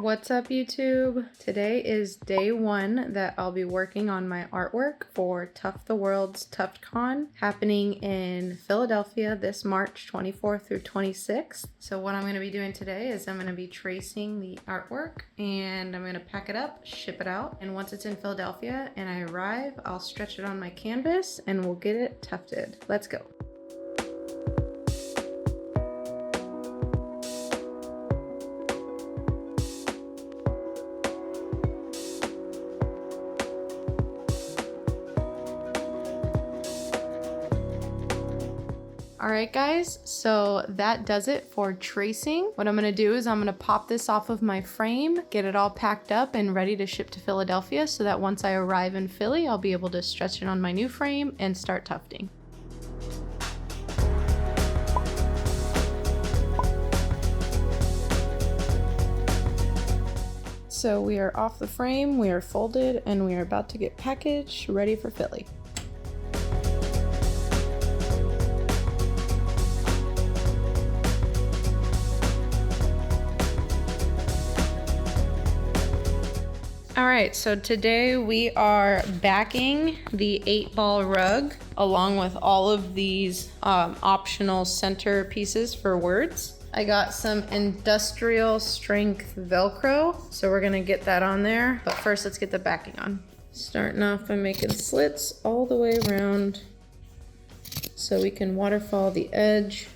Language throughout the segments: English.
What's up, YouTube? Today is day one that I'll be working on my artwork for Tuft the World's TuftCon happening in Philadelphia this March 24th through 26th. So what I'm going to be doing today is I'm going to be tracing the artwork and I'm going to pack it up, ship it out, and once it's in Philadelphia and I arrive, I'll stretch it on my canvas and we'll get it tufted. Let's go. Alright guys, so that does it for tracing. What I'm going to do is I'm going to pop this off of my frame, get it all packed up and ready to ship to Philadelphia so that once I arrive in Philly, I'll be able to stretch it on my new frame and start tufting. So we are off the frame, we are folded, and we are about to get packaged, ready for Philly. All right, so today we are backing the 8-ball rug along with all of these optional center pieces for words. I got some industrial strength Velcro, so we're gonna get that on there. But first, let's get the backing on. Starting off by making slits all the way around so we can waterfall the edge.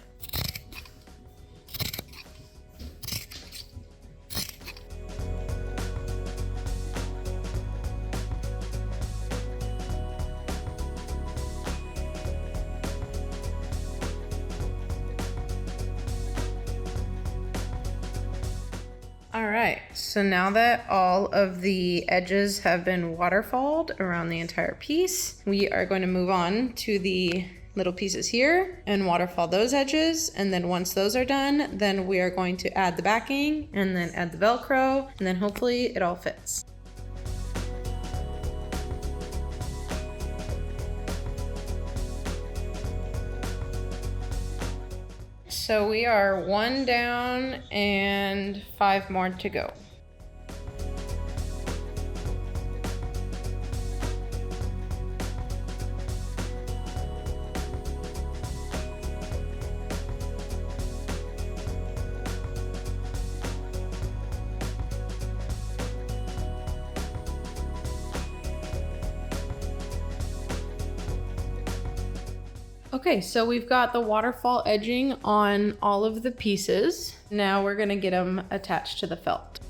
All right, so now that all of the edges have been waterfalled around the entire piece, we are going to move on to the little pieces here and waterfall those edges. And then once those are done, then we are going to add the backing and then add the Velcro, and then hopefully it all fits. So we are 1 down and 5 more to go. Okay, so we've got the waterfall edging on all of the pieces. Now we're gonna get them attached to the felt.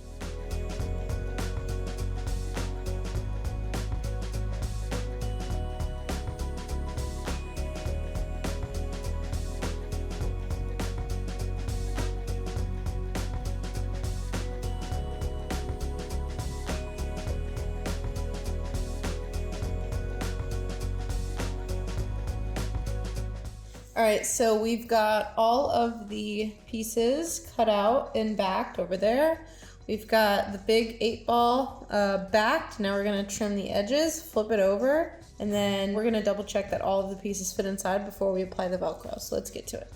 All right, so we've got all of the pieces cut out and backed over there. We've got the big 8-ball backed. Now we're gonna trim the edges, flip it over, and then we're gonna double check that all of the pieces fit inside before we apply the Velcro. So let's get to it.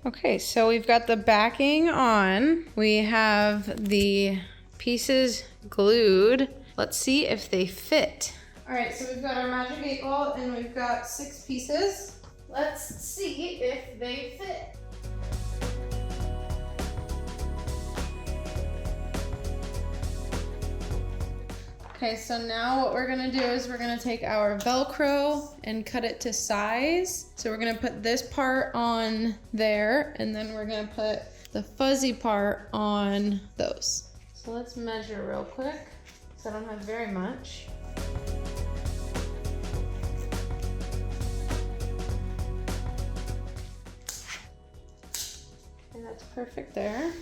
Okay, so we've got the backing on. We have the pieces glued. Let's see if they fit. All right, so we've got our magic 8-ball and we've got 6 pieces. Let's see if they fit. Okay, so now what we're gonna do is we're gonna take our Velcro and cut it to size. So we're gonna put this part on there and then we're gonna put the fuzzy part on those. So let's measure real quick. I don't have very much. And that's perfect there.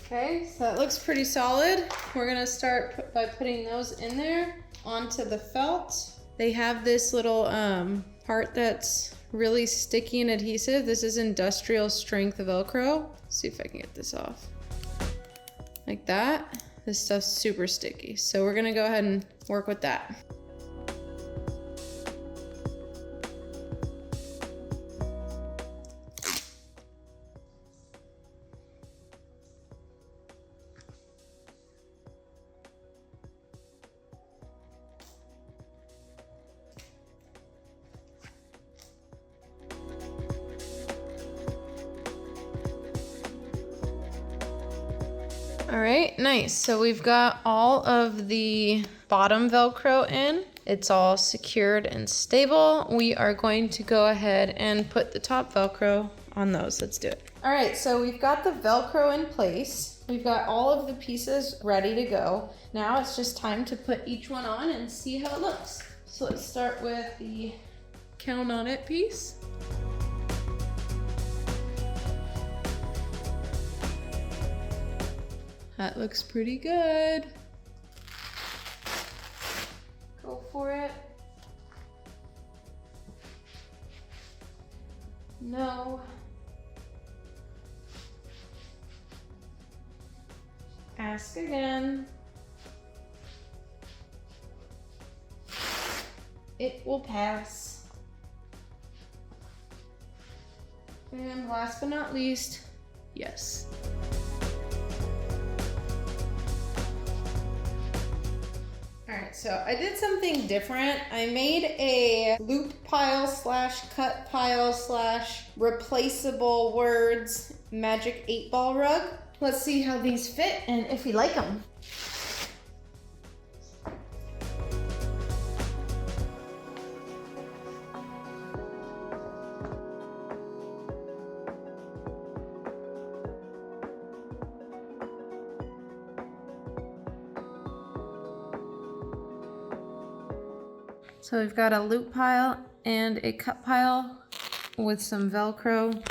Okay, so that looks pretty solid. We're gonna start by putting those in there onto the felt. They have this little part that's really sticky and adhesive. This is industrial strength Velcro. Let's see if I can get this off. Like that. This stuff's super sticky. So we're gonna go ahead and work with that. All right, nice. So we've got all of the bottom Velcro in. It's all secured and stable. We are going to go ahead and put the top Velcro on those. Let's do it. All right, so we've got the Velcro in place. We've got all of the pieces ready to go. Now it's just time to put each one on and see how it looks. So let's start with the count on it piece. That looks pretty good. Go for it. No. Ask again. It will pass. And last but not least, yes. Alright, so I did something different. I made a loop pile / cut pile / replaceable words magic 8-ball rug. Let's see how these fit and if we like them. So we've got a loop pile and a cut pile with some Velcro.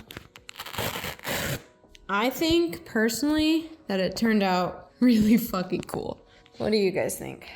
I think personally that it turned out really fucking cool. What do you guys think?